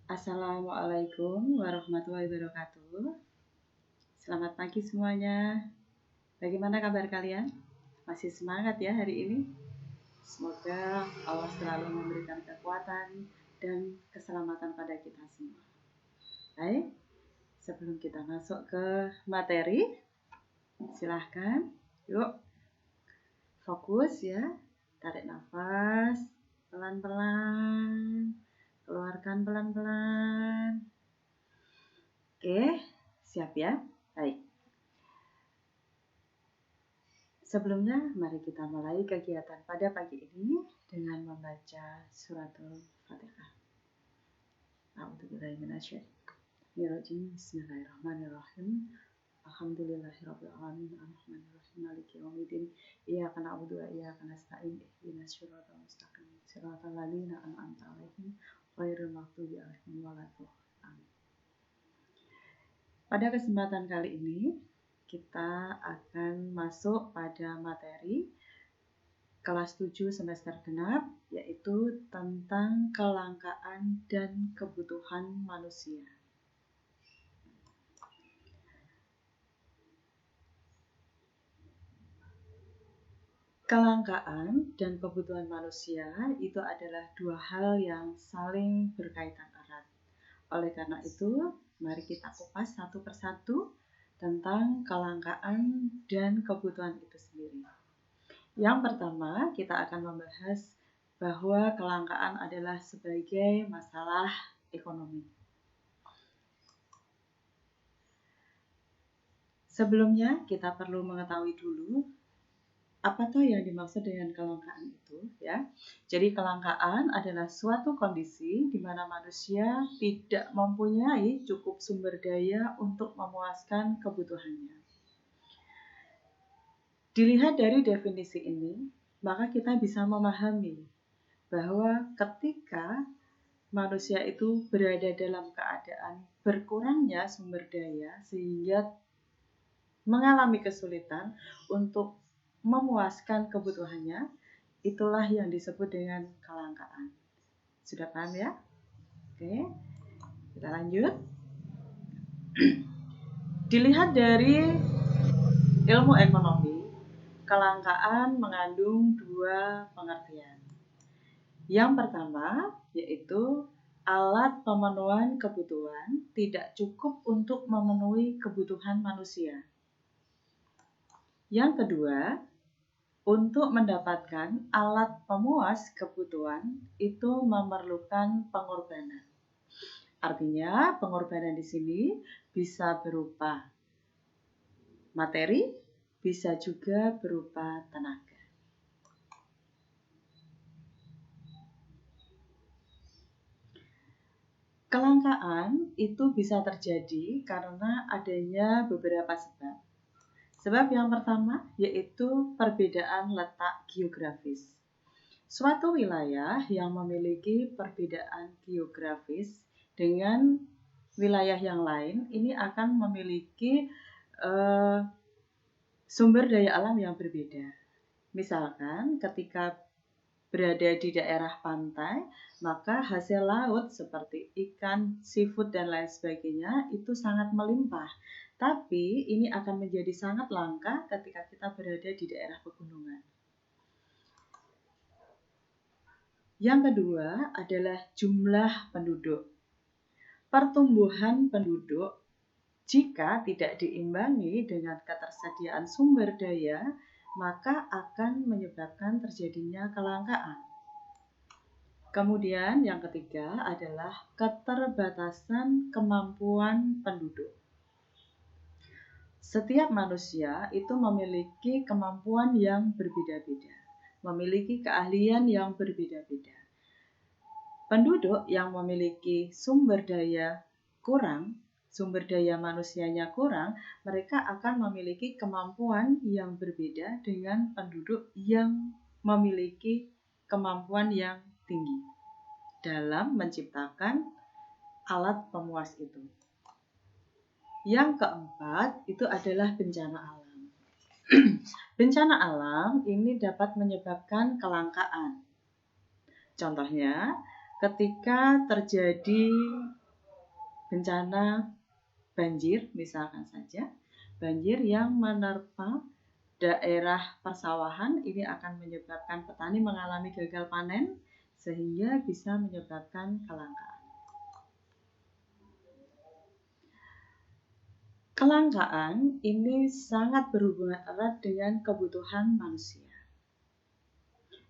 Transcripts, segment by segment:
Assalamualaikum warahmatullahi wabarakatuh. Selamat pagi semuanya. Bagaimana kabar kalian? Masih semangat ya hari ini? Semoga Allah selalu memberikan kekuatan dan keselamatan pada kita semua. Baik, sebelum kita masuk ke materi, silahkan yuk fokus ya. Tarik nafas pelan-pelan, keluarkan pelan-pelan. Oke, siap ya? Baik. Sebelumnya, mari kita mulai kegiatan pada pagi ini dengan membaca suratul Fatihah. A'udzubillahi minasyaitonir Bismillahirrahmanirrahim. Alhamdulillahirabbil alamin arrahmanirrahim maliki yaumiddin. Iyyaka na'budu wa iyyaka nasta'in ihdinas siratal mustaqim siratal ladzina an'amta 'alaihim ghairil maghdubi 'alaihim waladdallin. Pada kesempatan kali ini kita akan masuk pada materi kelas 7 semester genap, yaitu tentang kelangkaan dan kebutuhan manusia. Kelangkaan dan kebutuhan manusia itu adalah dua hal yang saling berkaitan erat. Oleh karena itu, mari kita kupas satu persatu tentang kelangkaan dan kebutuhan itu sendiri. Yang pertama, kita akan membahas bahwa kelangkaan adalah sebagai masalah ekonomi. Sebelumnya, kita perlu mengetahui dulu apa tuh yang dimaksud dengan kelangkaan itu, ya. Jadi kelangkaan adalah suatu kondisi di mana manusia tidak mempunyai cukup sumber daya untuk memuaskan kebutuhannya. Dilihat dari definisi ini, maka kita bisa memahami bahwa ketika manusia itu berada dalam keadaan berkurangnya sumber daya sehingga mengalami kesulitan untuk memuaskan kebutuhannya, itulah yang disebut dengan kelangkaan. Sudah paham ya? Oke, kita lanjut. Dilihat dari ilmu ekonomi, kelangkaan mengandung dua pengertian. Yang pertama yaitu alat pemenuhan kebutuhan tidak cukup untuk memenuhi kebutuhan manusia. Yang kedua, untuk mendapatkan alat pemuas kebutuhan itu memerlukan pengorbanan. Artinya, pengorbanan di sini bisa berupa materi, bisa juga berupa tenaga. Kelangkaan itu bisa terjadi karena adanya beberapa sebab. Sebab yang pertama yaitu perbedaan letak geografis. Suatu wilayah yang memiliki perbedaan geografis dengan wilayah yang lain ini akan memiliki sumber daya alam yang berbeda. Misalkan ketika berada di daerah pantai, maka hasil laut seperti ikan, seafood, dan lain sebagainya itu sangat melimpah. Tapi ini akan menjadi sangat langka ketika kita berada di daerah pegunungan. Yang kedua adalah jumlah penduduk. Pertumbuhan penduduk jika tidak diimbangi dengan ketersediaan sumber daya, maka akan menyebabkan terjadinya kelangkaan. Kemudian yang ketiga adalah keterbatasan kemampuan penduduk. Setiap manusia itu memiliki kemampuan yang berbeda-beda, memiliki keahlian yang berbeda-beda. Penduduk yang memiliki sumber daya kurang, sumber daya manusianya kurang, mereka akan memiliki kemampuan yang berbeda dengan penduduk yang memiliki kemampuan yang tinggi dalam menciptakan alat pemuas itu. Yang keempat itu adalah bencana alam. Bencana alam ini dapat menyebabkan kelangkaan. Contohnya, ketika terjadi bencana banjir, misalkan saja, banjir yang menerpa daerah persawahan ini akan menyebabkan petani mengalami gagal panen sehingga bisa menyebabkan kelangkaan. Kelangkaan ini sangat berhubungan erat dengan kebutuhan manusia.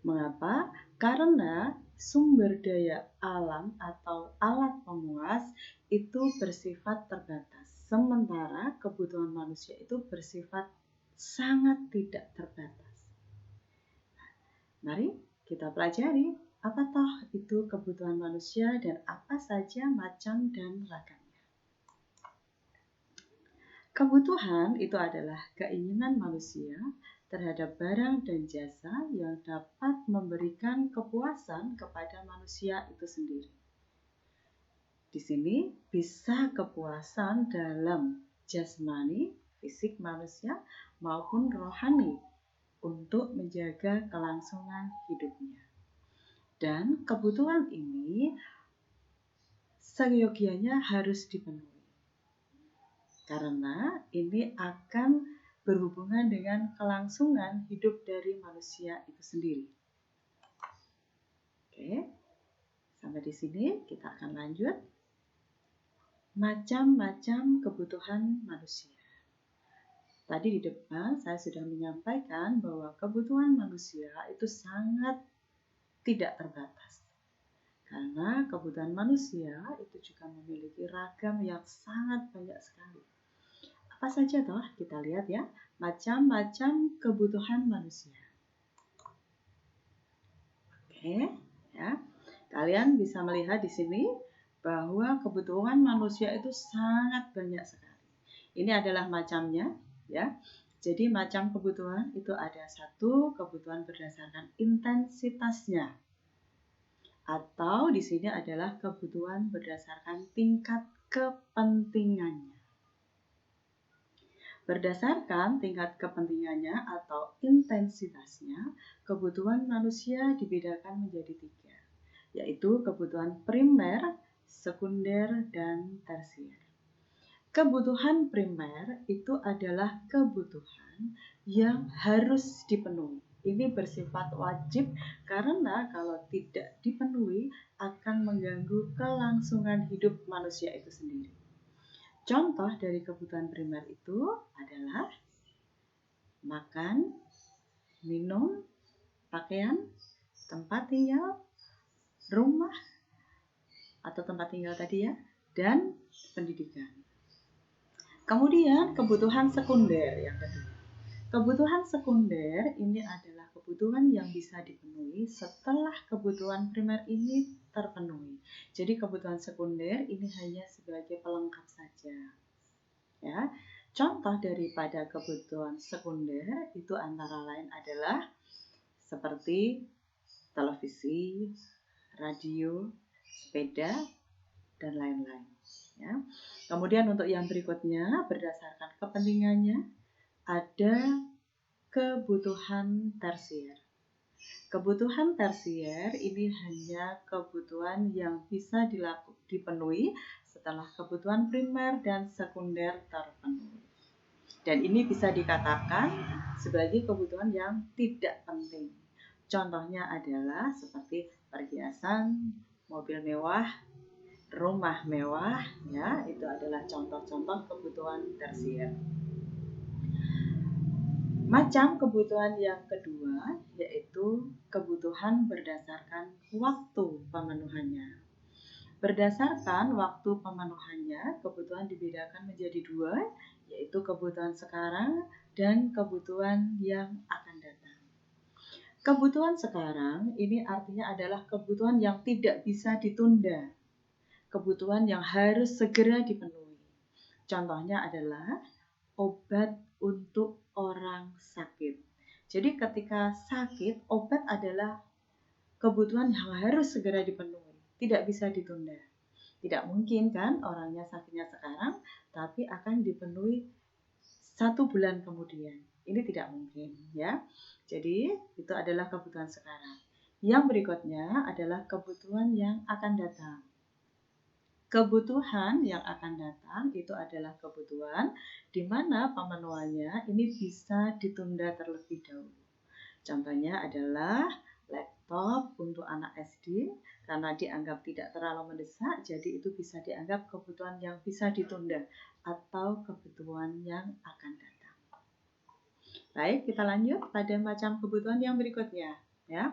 Mengapa? Karena sumber daya alam atau alat pemuas itu bersifat terbatas, sementara kebutuhan manusia itu bersifat sangat tidak terbatas. Mari kita pelajari apa toh itu kebutuhan manusia dan apa saja macam dan ragamnya. Kebutuhan itu adalah keinginan manusia terhadap barang dan jasa yang dapat memberikan kepuasan kepada manusia itu sendiri. Di sini bisa kepuasan dalam jasmani, fisik manusia maupun rohani untuk menjaga kelangsungan hidupnya. Dan kebutuhan ini seyogianya harus dipenuhi. Karena ini akan berhubungan dengan kelangsungan hidup dari manusia itu sendiri. Oke, sampai di sini kita akan lanjut. Macam-macam kebutuhan manusia. Tadi di depan saya sudah menyampaikan bahwa kebutuhan manusia itu sangat tidak terbatas. Karena kebutuhan manusia itu juga memiliki ragam yang sangat banyak sekali. Apa saja toh? Kita lihat ya, macam-macam kebutuhan manusia. Oke, ya. Kalian bisa melihat di sini bahwa kebutuhan manusia itu sangat banyak sekali. Ini adalah macamnya, ya. Jadi macam kebutuhan itu ada satu kebutuhan berdasarkan intensitasnya. Atau di sini adalah kebutuhan berdasarkan tingkat kepentingannya. Berdasarkan tingkat kepentingannya atau intensitasnya, kebutuhan manusia dibedakan menjadi 3, yaitu kebutuhan primer, sekunder, dan tersier. Kebutuhan primer itu adalah kebutuhan yang harus dipenuhi. Ini bersifat wajib karena kalau tidak dipenuhi akan mengganggu kelangsungan hidup manusia itu sendiri. Contoh dari kebutuhan primer itu adalah makan, minum, pakaian, tempat tinggal, rumah atau tempat tinggal tadi ya, dan pendidikan. Kemudian kebutuhan sekunder yang kedua. Kebutuhan sekunder ini adalah kebutuhan yang bisa dipenuhi setelah kebutuhan primer ini terpenuhi. Jadi kebutuhan sekunder ini hanya sebagai pelengkap saja. Ya, contoh daripada kebutuhan sekunder itu antara lain adalah seperti televisi, radio, sepeda, dan lain-lain. Ya. Kemudian untuk yang berikutnya berdasarkan kepentingannya ada kebutuhan tersier. Kebutuhan tersier ini hanya kebutuhan yang bisa dipenuhi setelah kebutuhan primer dan sekunder terpenuhi. Dan ini bisa dikatakan sebagai kebutuhan yang tidak penting. Contohnya adalah seperti perhiasan, mobil mewah, rumah mewah, ya, itu adalah contoh-contoh kebutuhan tersier. Macam kebutuhan yang kedua yaitu kebutuhan berdasarkan waktu pemenuhannya. Berdasarkan waktu pemenuhannya, kebutuhan dibedakan menjadi 2, yaitu kebutuhan sekarang dan kebutuhan yang akan datang. Kebutuhan sekarang ini artinya adalah kebutuhan yang tidak bisa ditunda. Kebutuhan yang harus segera dipenuhi. Contohnya adalah obat untuk orang sakit. Jadi ketika sakit, obat adalah kebutuhan yang harus segera dipenuhi, tidak bisa ditunda. Tidak mungkin kan orangnya sakitnya sekarang, tapi akan dipenuhi 1 bulan kemudian. Ini tidak mungkin, ya. Jadi itu adalah kebutuhan sekarang. Yang berikutnya adalah kebutuhan yang akan datang. Kebutuhan yang akan datang itu adalah kebutuhan di mana pemenuhannya ini bisa ditunda terlebih dahulu. Contohnya adalah laptop untuk anak SD karena dianggap tidak terlalu mendesak, jadi itu bisa dianggap kebutuhan yang bisa ditunda atau kebutuhan yang akan datang. Baik, kita lanjut pada macam kebutuhan yang berikutnya, ya.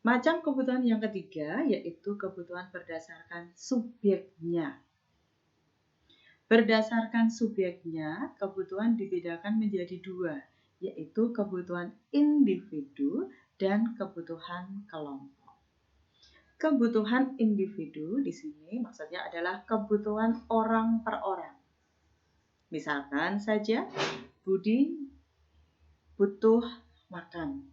Macam kebutuhan yang ketiga yaitu kebutuhan berdasarkan subjeknya. Berdasarkan subjeknya, kebutuhan dibedakan menjadi dua, yaitu kebutuhan individu dan kebutuhan kelompok. Kebutuhan individu di sini maksudnya adalah kebutuhan orang per orang. Misalkan saja Budi butuh makan,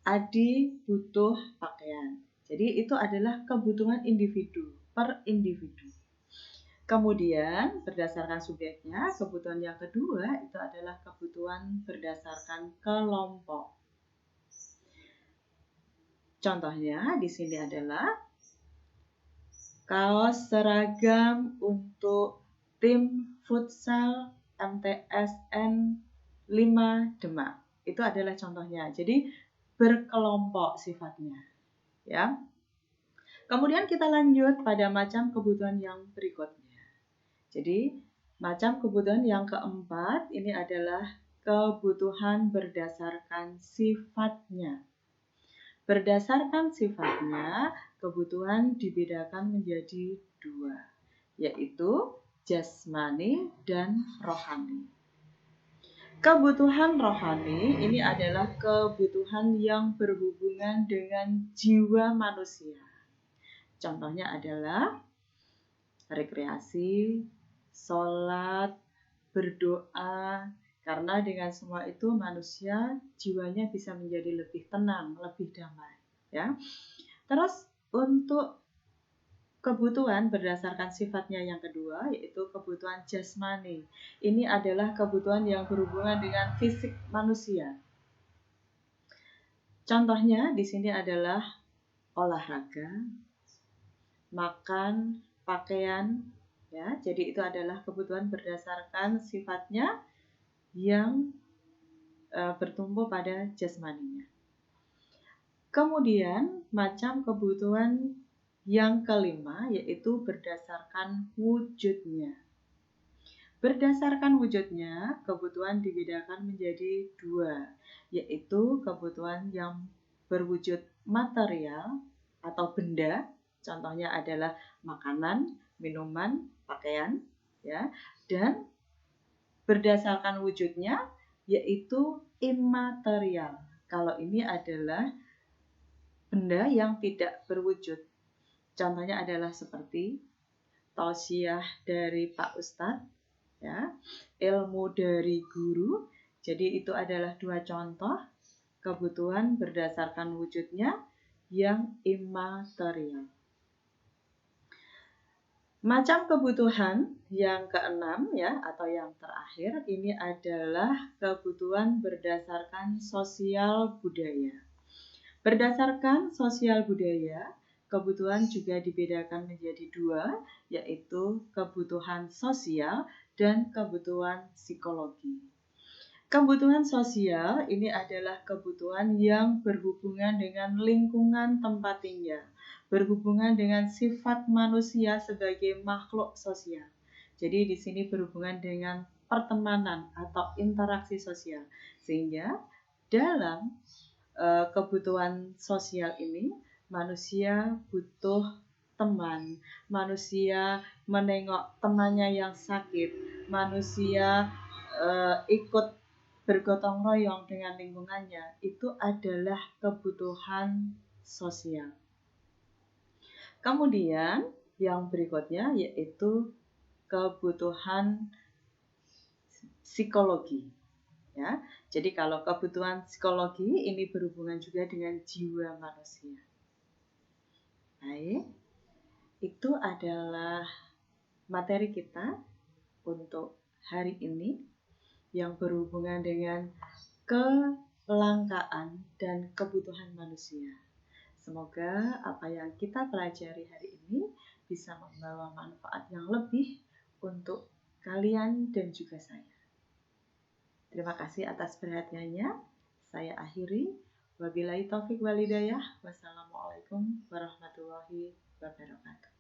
Adi butuh pakaian. Jadi itu adalah kebutuhan individu per individu. Kemudian berdasarkan subjeknya, kebutuhan yang kedua itu adalah kebutuhan berdasarkan kelompok. Contohnya di sini adalah kaos seragam untuk tim futsal MTSN 5 Demak. Itu adalah contohnya. Jadi berkelompok sifatnya, ya. Kemudian kita lanjut pada macam kebutuhan yang berikutnya. Jadi, macam kebutuhan yang keempat ini adalah kebutuhan berdasarkan sifatnya. Berdasarkan sifatnya, kebutuhan dibedakan menjadi dua, yaitu jasmani dan rohani. Kebutuhan rohani ini adalah kebutuhan yang berhubungan dengan jiwa manusia. Contohnya adalah rekreasi, sholat, berdoa, karena dengan semua itu manusia jiwanya bisa menjadi lebih tenang, lebih damai, ya. Terus untuk kebutuhan berdasarkan sifatnya yang kedua yaitu kebutuhan jasmani. Ini adalah kebutuhan yang berhubungan dengan fisik manusia. Contohnya di sini adalah olahraga, makan, pakaian, ya. Jadi itu adalah kebutuhan berdasarkan sifatnya yang bertumbuh pada jasmaninya. Kemudian macam kebutuhan yang kelima yaitu berdasarkan wujudnya. Berdasarkan wujudnya, kebutuhan dibedakan menjadi dua, yaitu kebutuhan yang berwujud material atau benda, contohnya adalah makanan, minuman, pakaian, ya, dan berdasarkan wujudnya yaitu imaterial. Kalau ini adalah benda yang tidak berwujud. Contohnya adalah seperti tausiah dari Pak Ustadz, ya, ilmu dari guru. Jadi itu adalah dua contoh kebutuhan berdasarkan wujudnya yang imaterial. Macam kebutuhan yang keenam, ya, atau yang terakhir ini adalah kebutuhan berdasarkan sosial budaya. Berdasarkan sosial budaya, kebutuhan juga dibedakan menjadi dua, yaitu kebutuhan sosial dan kebutuhan psikologi. Kebutuhan sosial ini adalah kebutuhan yang berhubungan dengan lingkungan tempat tinggal, berhubungan dengan sifat manusia sebagai makhluk sosial. Jadi di sini berhubungan dengan pertemanan atau interaksi sosial. Sehingga dalam kebutuhan sosial ini manusia butuh teman, manusia menengok temannya yang sakit, manusia ikut bergotong royong dengan lingkungannya. Itu adalah kebutuhan sosial. Kemudian yang berikutnya yaitu kebutuhan psikologi, ya. Jadi kalau kebutuhan psikologi ini berhubungan juga dengan jiwa manusia. Baik, itu adalah materi kita untuk hari ini yang berhubungan dengan kelangkaan dan kebutuhan manusia. Semoga apa yang kita pelajari hari ini bisa membawa manfaat yang lebih untuk kalian dan juga saya. Terima kasih atas perhatiannya. Saya akhiri. Wabillahi taufik walhidayah. Wassalamualaikum warahmatullahi wabarakatuh.